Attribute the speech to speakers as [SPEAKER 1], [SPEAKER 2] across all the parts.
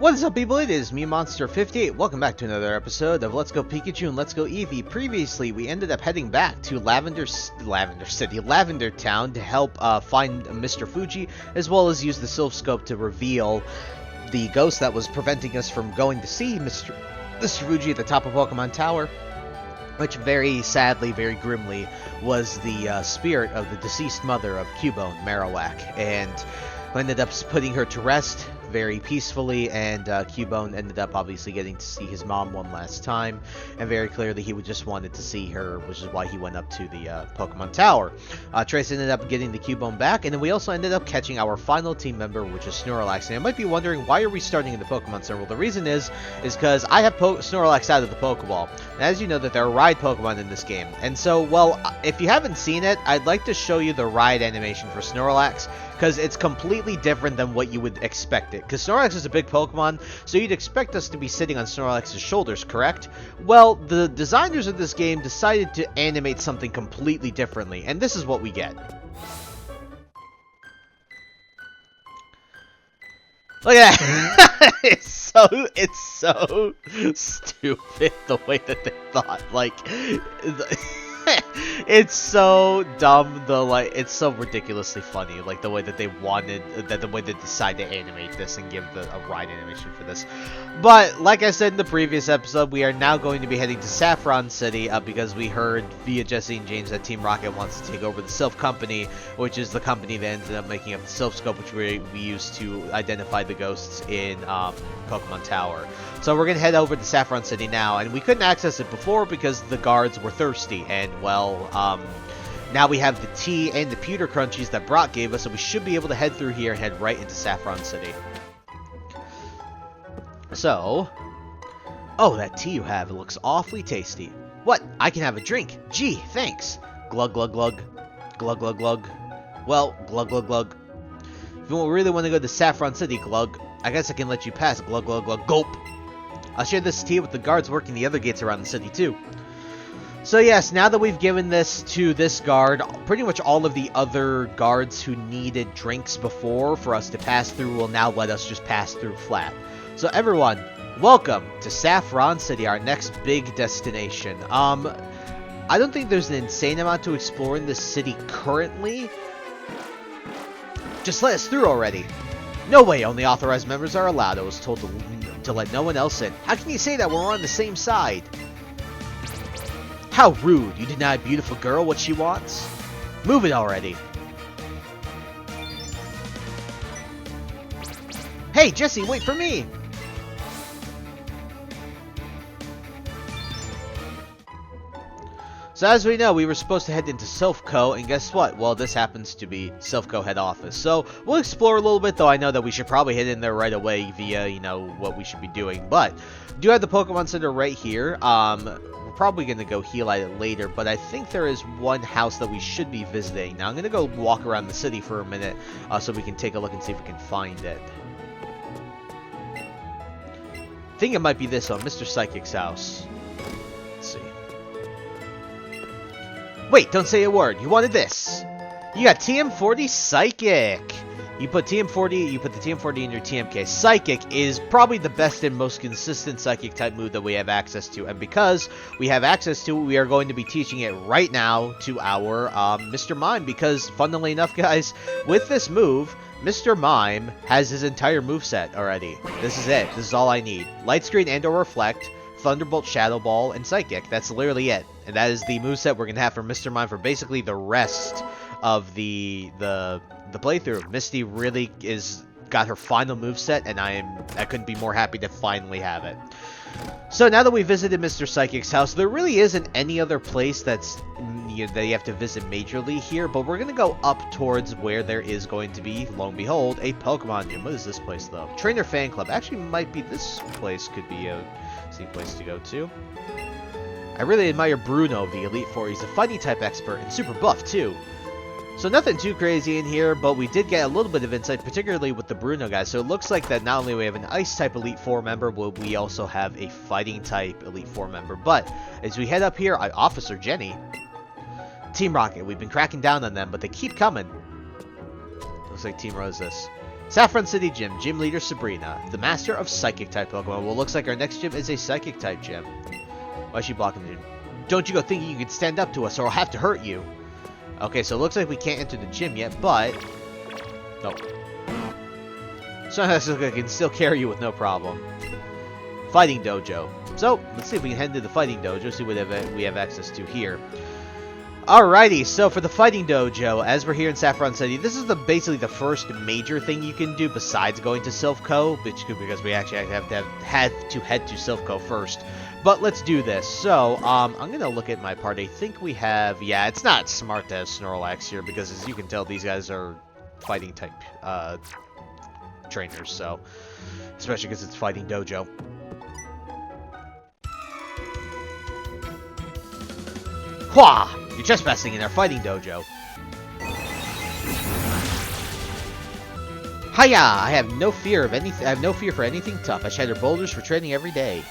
[SPEAKER 1] What is up, people? It is me, Monster58. Welcome back to another episode of Let's Go Pikachu and Let's Go Eevee. Previously, we ended up heading back to Lavender Town to help find Mr. Fuji, as well as use the Sylph Scope to reveal the ghost that was preventing us from going to see Mr. Fuji at the top of Pokemon Tower, which very sadly, very grimly, was the spirit of the deceased mother of Cubone, Marowak, and we ended up putting her to rest very peacefully, and Cubone ended up obviously getting to see his mom one last time, and very clearly he just wanted to see her, which is why he went up to the Pokemon Tower. Trace ended up getting the Cubone back, and then we also ended up catching our final team member, which is Snorlax. And you might be wondering, why are we starting in the Pokemon Center? Well, the reason is because I have Snorlax out of the Pokeball, and as you know that there are ride Pokemon in this game, and so, well, if you haven't seen it, I'd like to show you the ride animation for Snorlax, because it's completely different than what you would expect it. Because Snorlax is a big Pokemon, so you'd expect us to be sitting on Snorlax's shoulders, correct? Well, the designers of this game decided to animate something completely differently, and this is what we get. Look at that! It's so stupid the way that they thought. Like, it's so dumb, it's so ridiculously funny, like, the way that they wanted, the way they decided to animate this and give a ride animation for this. But, like I said in the previous episode, we are now going to be heading to Saffron City, because we heard via Jesse and James that Team Rocket wants to take over the Sylph Company, which is the company that ended up making up the Sylph Scope, which we used to identify the ghosts in Pokemon Tower. So we're going to head over to Saffron City now, and we couldn't access it before because the guards were thirsty, and, well, now we have the tea and the pewter crunchies that Brock gave us, so we should be able to head through here and head right into Saffron City. So, oh, that tea you have, it looks awfully tasty. What? I can have a drink. Gee, thanks. Glug, glug, glug. Glug, glug, glug. Well, glug, glug, glug. If you really want to go to Saffron City, Glug, I guess I can let you pass. Glug, glug, glug. Gulp. I'll share this tea with the guards working the other gates around the city, too. So yes, now that we've given this to this guard, pretty much all of the other guards who needed drinks before for us to pass through will now let us just pass through flat. So everyone, welcome to Saffron City, our next big destination. I don't think there's an insane amount to explore in this city currently. Just let us through already. No way, only authorized members are allowed. I was told to let no one else in. How can you say that when we're on the same side? How rude. You deny a beautiful girl what she wants? Move it already. Hey, Jesse, wait for me! So as we know, we were supposed to head into Sylph Co, and guess what? Well, this happens to be Sylph Co head office. So we'll explore a little bit, though I know that we should probably head in there right away via, you know, what we should be doing. But we do have the Pokemon Center right here. We're probably going to go heal at it later, but I think there is one house that we should be visiting. Now I'm going to go walk around the city for a minute so we can take a look and see if we can find it. I think it might be this one, Mr. Psychic's house. Let's see. Wait, don't say a word. You wanted this. You got TM40 Psychic. You put the TM40 in your TMK. Psychic is probably the best and most consistent Psychic type move that we have access to. And because we have access to it, we are going to be teaching it right now to our Mr. Mime. Because, funnily enough, guys, with this move, Mr. Mime has his entire moveset already. This is it. This is all I need. Light Screen and or Reflect, Thunderbolt, Shadow Ball, and Psychic. That's literally it. And that is the moveset we're going to have for Mr. Mime for basically the rest of the playthrough. Misty really got her final moveset, and I couldn't be more happy to finally have it. So now that we visited Mr. Psychic's house, there really isn't any other place that you have to visit majorly here, but we're going to go up towards where there is going to be, lo and behold, a Pokemon gym. What is this place, though? Trainer Fan Club. Actually, might be this place could be a safe place to go to. I really admire Bruno, the Elite Four. He's a fighting type expert and super buff, too. So nothing too crazy in here, but we did get a little bit of insight, particularly with the Bruno guys. So it looks like that not only we have an Ice type Elite Four member, but we also have a fighting type Elite Four member. But as we head up here, Officer Jenny, Team Rocket, we've been cracking down on them, but they keep coming. Looks like Team Rose this. Saffron City Gym, Gym Leader Sabrina, the master of Psychic-type Pokemon. Well, looks like our next gym is a Psychic-type gym. Why is she blocking the gym? Don't you go thinking you can stand up to us, or I'll have to hurt you. Okay, so it looks like we can't enter the gym yet, but... Nope. So I can still carry you with no problem. Fighting Dojo. So, let's see if we can head into the Fighting Dojo, see what we have access to here. Alrighty, so for the Fighting Dojo, as we're here in Saffron City, this is basically the first major thing you can do besides going to Silph because we actually had to head to Silph first. But let's do this. So, I'm going to look at my part. I think we have... Yeah, it's not smart to have Snorlax here, because as you can tell, these guys are fighting-type trainers, so... Especially because it's Fighting Dojo. Hua! You're trespassing in our Fighting Dojo. Hiya! I have no fear of anything. I have no fear for anything tough. I shatter boulders for training every day.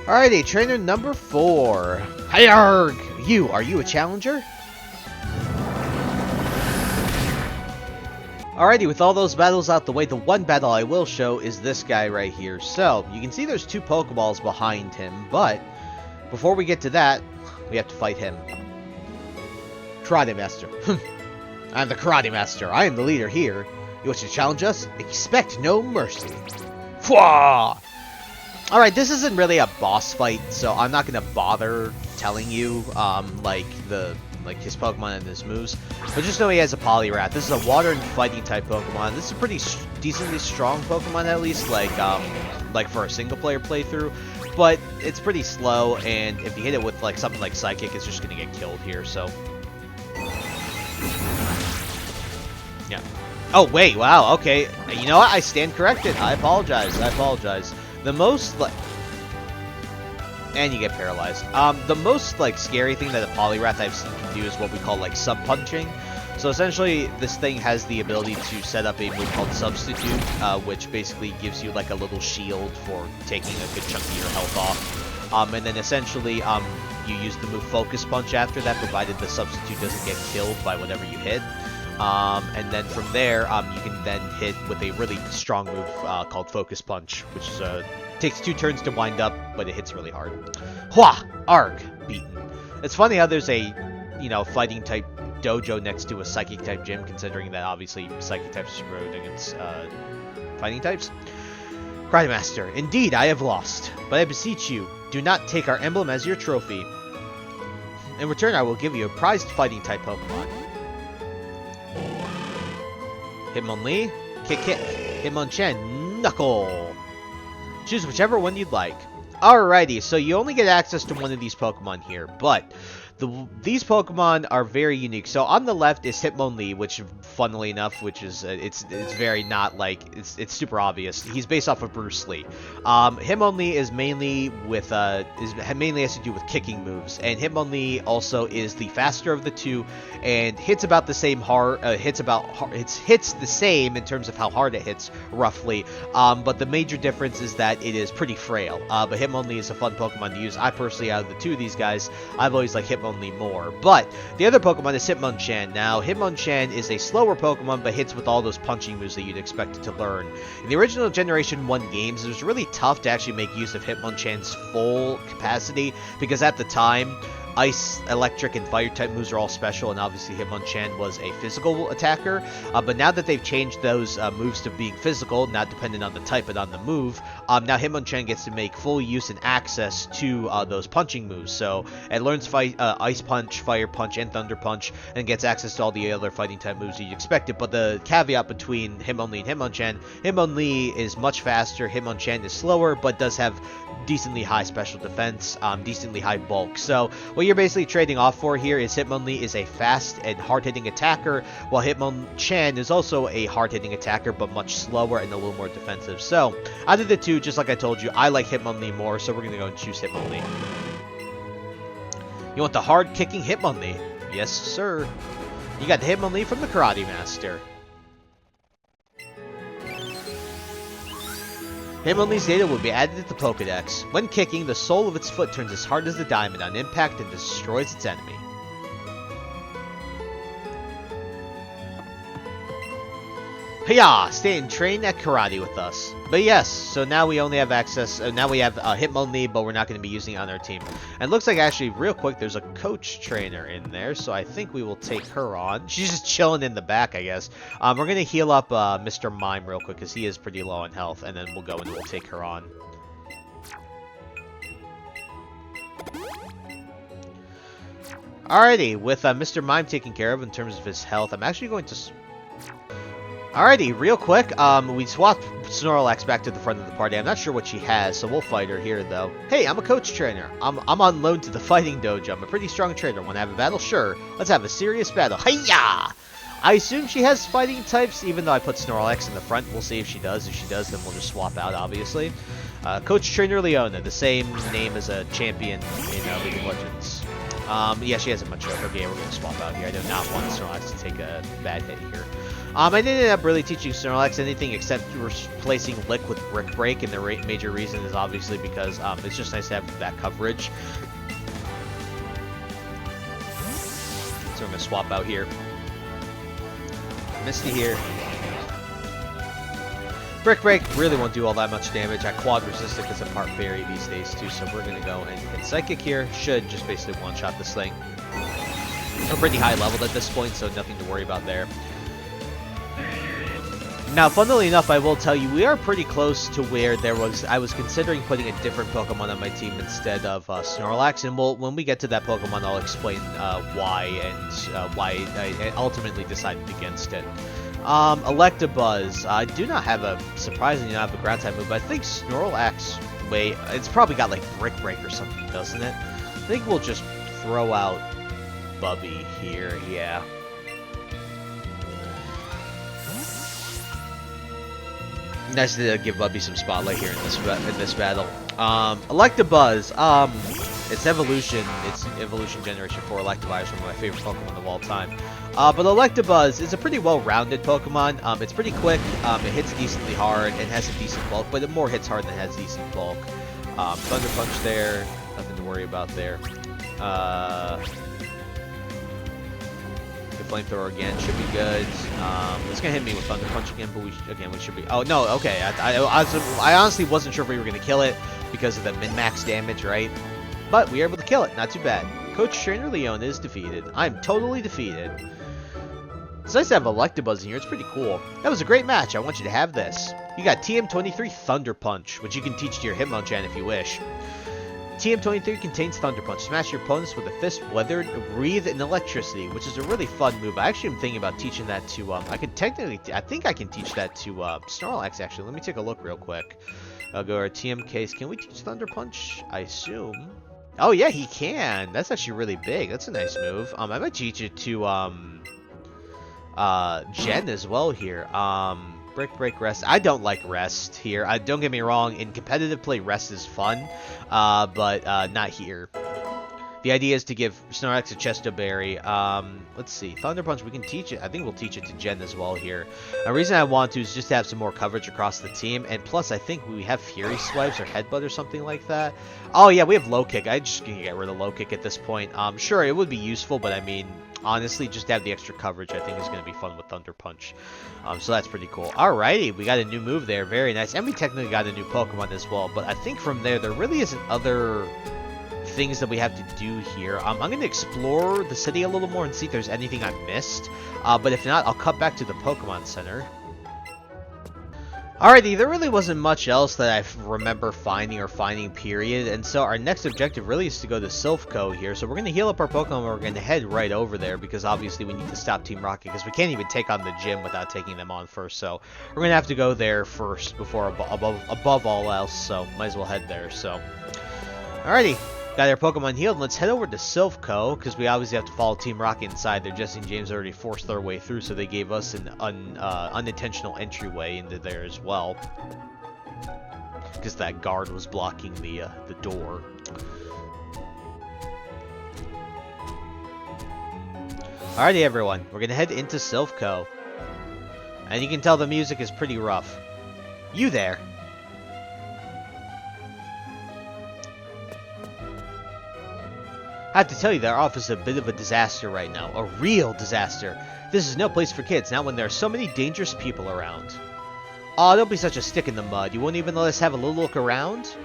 [SPEAKER 1] Alrighty, trainer number 4. Hi-yarg! Are you a challenger? Alrighty, with all those battles out the way, the one battle I will show is this guy right here. So, you can see there's 2 Pokeballs behind him, but before we get to that, we have to fight him. Karate Master. I'm the Karate Master. I am the leader here. You want to challenge us? Expect no mercy. Fwah! Alright, this isn't really a boss fight, so I'm not going to bother telling you, his Pokemon and his moves. But just know he has a Poliwrath. This is a water and fighting type Pokemon. This is a pretty decently strong Pokemon, at least, like for a single player playthrough. But it's pretty slow, and if you hit it with something like Psychic, it's just gonna get killed here, so. Yeah. Oh wait, wow, okay. You know what? I stand corrected. I apologize. The most and you get paralyzed. The most scary thing that a Poliwrath I've seen can do is what we call sub-punching. So essentially, this thing has the ability to set up a move called Substitute, which basically gives you a little shield for taking a good chunk of your health off. And then essentially, you use the move Focus Punch after that, provided the Substitute doesn't get killed by whatever you hit. And then from there, you can then hit with a really strong move called Focus Punch, which is takes 2 turns to wind up, but it hits really hard. Hua! Arg! Beaten. It's funny how there's a, fighting type dojo next to a psychic type gym, considering that obviously psychic types are screwed against fighting types. Karate Master, indeed I have lost, but I beseech you, do not take our emblem as your trophy. In return, I will give you a prized fighting type Pokemon. Hitmonlee, Kick, Hitmonchan, Knuckle. Choose whichever one you'd like. Alrighty, so you only get access to one of these Pokemon here, but these Pokemon are very unique. So on the left is Hitmonlee, which, funnily enough, which is it's very not it's super obvious. He's based off of Bruce Lee. Hitmonlee is mainly mainly has to do with kicking moves, and Hitmonlee also is the faster of the 2, and hits about the same hits the same in terms of how hard it hits roughly. But the major difference is that it is pretty frail. But Hitmonlee is a fun Pokemon to use. I personally, out of the 2 of these guys, I've always liked Hitmonlee more. But the other Pokemon is Hitmonchan. Now, Hitmonchan is a slower Pokemon, but hits with all those punching moves that you'd expect it to learn. In the original Generation 1 games, it was really tough to actually make use of Hitmonchan's full capacity, because at the time, Ice, Electric, and Fire-type moves are all special, and obviously Hitmonchan was a physical attacker. But now that they've changed those moves to being physical, not dependent on the type but on the move, now Hitmonchan gets to make full use and access to those punching moves. So it learns Ice Punch, Fire Punch, and Thunder Punch, and gets access to all the other fighting-type moves you'd expect it. But the caveat between Hitmonlee and Hitmonchan, Hitmonlee is much faster, Hitmonchan is slower, but does have decently high special defense, decently high bulk. So what you're basically trading off for here is Hitmonlee is a fast and hard-hitting attacker, while Hitmonchan is also a hard-hitting attacker, but much slower and a little more defensive. So out of the 2, just like I told you, I like Hitmonlee more, so we're going to go and choose Hitmonlee. You want the hard-kicking Hitmonlee? Yes, sir. You got the Hitmonlee from the Karate Master. Hitmonlee's data will be added to the Pokedex. When kicking, the sole of its foot turns as hard as the diamond on impact and destroys its enemy. Hiya! Stay and train at karate with us. But yes, so now we only have access, now we have Hitmonlee, but we're not going to be using it on our team. And it looks like actually, real quick, there's a coach trainer in there, so I think we will take her on. She's just chilling in the back, I guess. We're going to heal up Mr. Mime real quick, because he is pretty low on health, and then we'll go and we'll take her on. Alrighty, with Mr. Mime taken care of in terms of his health, I'm actually going to... Alrighty, real quick, we swapped Snorlax back to the front of the party. I'm not sure what she has, so we'll fight her here, though. Hey, I'm a coach trainer. I'm on loan to the fighting dojo. I'm a pretty strong trainer. Want to have a battle? Sure. Let's have a serious battle. Hiya! I assume she has fighting types, even though I put Snorlax in the front. We'll see if she does. If she does, then we'll just swap out, obviously. Coach Trainer Leona, the same name as a champion in League of Legends. Yeah, she hasn't much of okay, we're going to swap out here. I do not want Snorlax to take a bad hit here. I didn't end up really teaching Snorlax anything except replacing Lick with Brick Break, and the major reason is obviously because it's just nice to have that coverage. So I'm going to swap out here. Misty here. Brick Break really won't do all that much damage. I quad resist it because I'm part fairy these days too, so we're going to go and hit Psychic here. Should just basically one-shot this thing. We're pretty high leveled at this point, so nothing to worry about there. Now, funnily enough, I will tell you, we are pretty close to where I was considering putting a different Pokemon on my team instead of Snorlax, and when we get to that Pokemon, I'll explain why and why I ultimately decided against it. Electabuzz. I do not have surprisingly not have a ground type move, but I think Snorlax, it's probably got like Brick Break or something, doesn't it? I think we'll just throw out Bubby here, yeah. Nice to give Bubby some spotlight here in this battle. Electabuzz, its evolution generation 4 Electivire is one of my favorite Pokemon of all time. But Electabuzz is a pretty well-rounded Pokemon. It's pretty quick, it hits decently hard, and has a decent bulk, but it more hits hard than it has decent bulk. Thunder Punch there, nothing to worry about there. The Flamethrower again should be good. It's gonna hit me with Thunder Punch again, but we should be. Oh no, okay. I honestly wasn't sure if we were gonna kill it because of the min-max damage, right? But we were able to kill it. Not too bad. Coach Trainer Leona is defeated. I'm totally defeated. It's nice to have Electabuzz in here. It's pretty cool. That was a great match. I want you to have this. You got TM23 Thunder Punch, which you can teach to your Hitmonchan if you wish. TM23 contains Thunder Punch. Smash your opponents with a fist, weathered, breathe, and electricity, which is a really fun move. I actually am thinking about teaching that to, I think I can teach that to Snorlax, actually. Let me take a look real quick. I'll go to our TM case. Can we teach Thunder Punch? I assume. Oh, yeah, he can. That's actually really big. That's a nice move. I might teach it to, Jen as well here. Brick Break Rest. I don't like Rest here. Don't get me wrong. In competitive play, Rest is fun, but not here. The idea is to give Snorlax a Chesto Berry. Let's see. Thunder Punch, we can teach it. I think we'll teach it to Jen as well here. The reason I want to is just to have some more coverage across the team. And plus, I think we have Fury Swipes or Headbutt or something like that. Oh, yeah, we have Low Kick. I'm just going to get rid of Low Kick at this point. Sure, it would be useful, but I mean, honestly, just to have the extra coverage, I think is going to be fun with Thunder Punch. So that's pretty cool. Alrighty, we got a new move there. Very nice. And we technically got a new Pokemon as well. But I think from there really isn't other things that we have to do here. I'm going to explore the city a little more and see if there's anything I missed. But if not, I'll cut back to the Pokemon Center. Alrighty, there really wasn't much else that I remember finding period, and so our next objective really is to go to Silphco here, so we're going to heal up our Pokemon and we're going to head right over there, because obviously we need to stop Team Rocket, because we can't even take on the gym without taking them on first, so we're going to have to go there first before above all else, so might as well head there, so. Alrighty. Got our Pokemon healed. Let's head over to Silphco, because we obviously have to follow Team Rocket inside there. Jesse and James already forced their way through, so they gave us an unintentional entryway into there as well. Because that guard was blocking the door. Alrighty, everyone. We're going to head into Silphco. And you can tell the music is pretty rough. You there. I have to tell you, their office is a bit of a disaster right now. A real disaster. This is no place for kids, not when there are so many dangerous people around. Aw, don't be such a stick in the mud. You won't even let us have a little look around?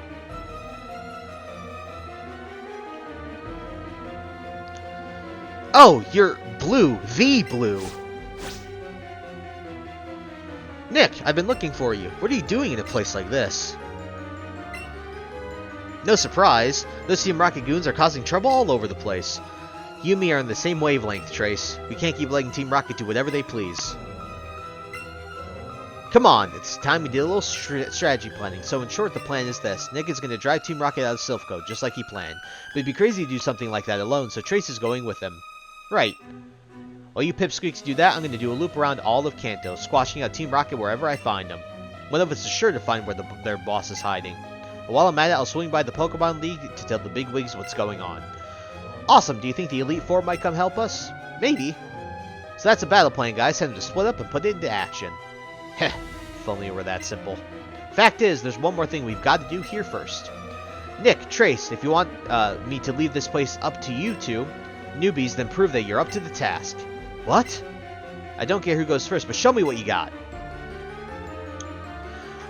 [SPEAKER 1] Oh, you're Blue. The Blue. Nick, I've been looking for you. What are you doing in a place like this? No surprise. Those Team Rocket goons are causing trouble all over the place. You and me are on the same wavelength, Trace. We can't keep letting Team Rocket do whatever they please. Come on, it's time we did a little strategy planning. So in short, the plan is this. Nick is going to drive Team Rocket out of Silphco, just like he planned. But it'd be crazy to do something like that alone, so Trace is going with him. Right. While you pipsqueaks do that, I'm going to do a loop around all of Kanto, squashing out Team Rocket wherever I find them. One of us is sure to find where their boss is hiding. But while I'm at it, I'll swing by the Pokemon League to tell the bigwigs what's going on. Awesome! Do you think the Elite Four might come help us? Maybe. So that's a battle plan, guys. Time to split up and put it into action. Heh, if only it were that simple. Fact is, there's one more thing we've got to do here first. Nick, Trace, if you want me to leave this place up to you two newbies, then prove that you're up to the task. What? I don't care who goes first, but show me what you got.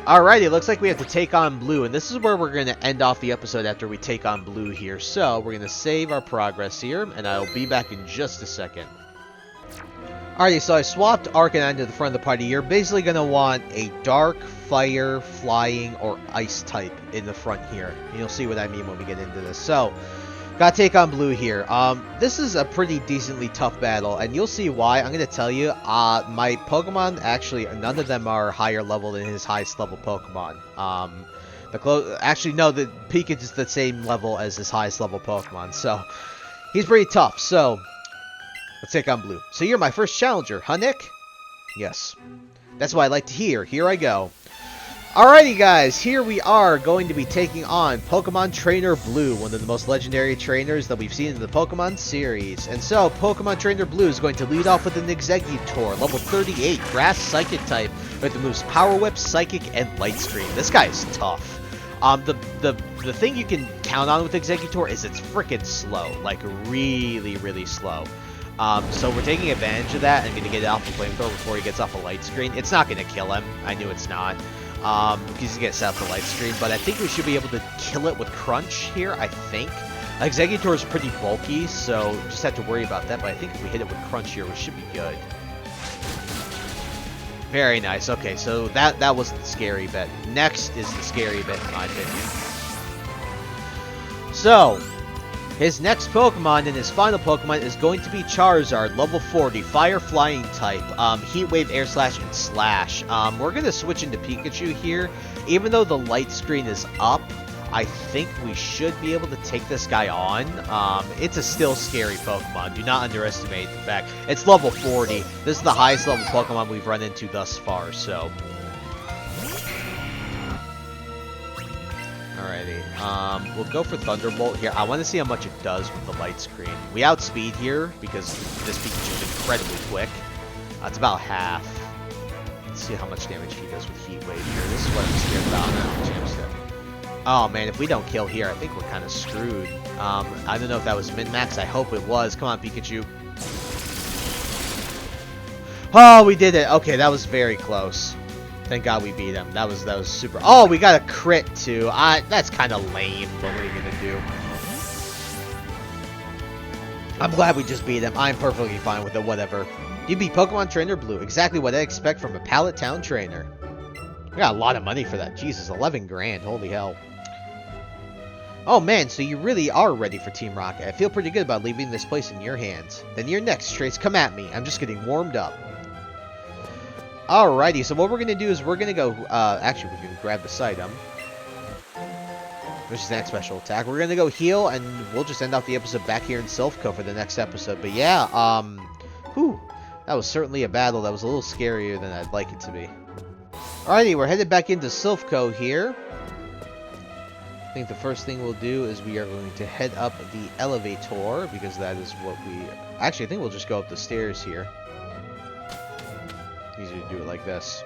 [SPEAKER 1] Alrighty, it looks like we have to take on Blue, and this is where we're going to end off the episode after we take on Blue here. So, we're going to save our progress here, and I'll be back in just a second. Alrighty, so I swapped Arcanine to the front of the party. You're basically going to want a Dark, Fire, Flying, or Ice type in the front here. And you'll see what I mean when we get into this. So, gotta take on Blue here. This is a pretty decently tough battle, and you'll see why. I'm gonna tell you, my Pokemon, actually, none of them are higher level than his highest level Pokemon. Actually, no, the Pikachu is the same level as his highest level Pokemon, so he's pretty tough. So, let's take on Blue. So you're my first challenger, huh, Nick? Yes. That's what I like to hear. Here I go. Alrighty guys, here we are going to be taking on Pokemon Trainer Blue, one of the most legendary trainers that we've seen in the Pokemon series. And so, Pokemon Trainer Blue is going to lead off with an Exeggutor, level 38, Grass Psychic type, with the moves Power Whip, Psychic, and Light Screen. This guy is tough. The thing you can count on with Exeggutor is it's freaking slow, like really, really slow. So we're taking advantage of that and going to get it off the flamethrower before he gets off a Light Screen. It's not going to kill him. I knew it's not. Because he gets out the Light Screen, but I think we should be able to kill it with Crunch here, I think. Exeggutor is pretty bulky, so just have to worry about that, but I think if we hit it with Crunch here, we should be good. Very nice. Okay, so that was the scary bit. Next is the scary bit, in my opinion. So, his next Pokemon and his final Pokemon is going to be Charizard, level 40, Fire Flying type, Heat Wave, Air Slash, and Slash. We're going to switch into Pikachu here. Even though the Light Screen is up, I think we should be able to take this guy on. It's a still scary Pokemon. Do not underestimate the fact. It's level 40. This is the highest level Pokemon we've run into thus far, so... Alrighty, we'll go for Thunderbolt here. I want to see how much it does with the Light Screen. We outspeed here because this Pikachu is incredibly quick. It's about half. Let's see how much damage he does with Heat Wave here. This is what I'm scared about now. Oh man, if we don't kill here, I think we're kind of screwed. I don't know if that was min-max. I hope it was. Come on, Pikachu. Oh, we did it. Okay, that was very close. Thank God we beat him. That was super. Oh, we got a crit too. That's kind of lame, but what are you gonna do? I'm glad we just beat him. I'm perfectly fine with it. Whatever. You beat Pokemon Trainer Blue. Exactly what I expect from a Pallet Town trainer. We got a lot of money for that. Jesus, 11 grand. Holy hell. Oh man, so you really are ready for Team Rocket. I feel pretty good about leaving this place in your hands. Then you're next, Trace. Come at me. I'm just getting warmed up. Alrighty, so what we're going to do is we're going to go, actually we can grab this item, which is the next special attack. We're going to go heal, and we'll just end off the episode back here in Silphco for the next episode. But yeah, whew, that was certainly a battle that was a little scarier than I'd like it to be. Alrighty, we're headed back into Silphco here. I think the first thing we'll do is we are going to head up the elevator, because that is what we, actually I think we'll just go up the stairs here. Easier to do it like this.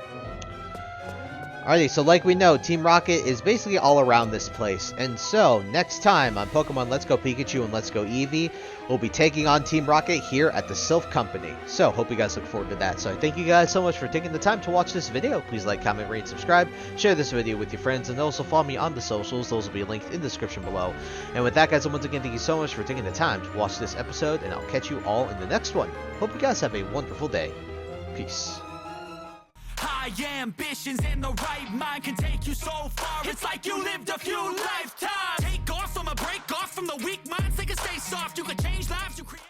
[SPEAKER 1] Alrighty, so like we know, Team Rocket is basically all around this place. And so, next time on Pokemon Let's Go Pikachu and Let's Go Eevee, we'll be taking on Team Rocket here at the Sylph Company. So, hope you guys look forward to that. So, thank you guys so much for taking the time to watch this video. Please like, comment, rate, and subscribe. Share this video with your friends, and also follow me on the socials. Those will be linked in the description below. And with that, guys, once again, thank you so much for taking the time to watch this episode, and I'll catch you all in the next one. Hope you guys have a wonderful day. Peace.
[SPEAKER 2] High ambitions and the right mind can take you so far. It's like you lived a few lifetimes. Take off from a break off from the weak minds. They can stay soft. You can change lives. You create.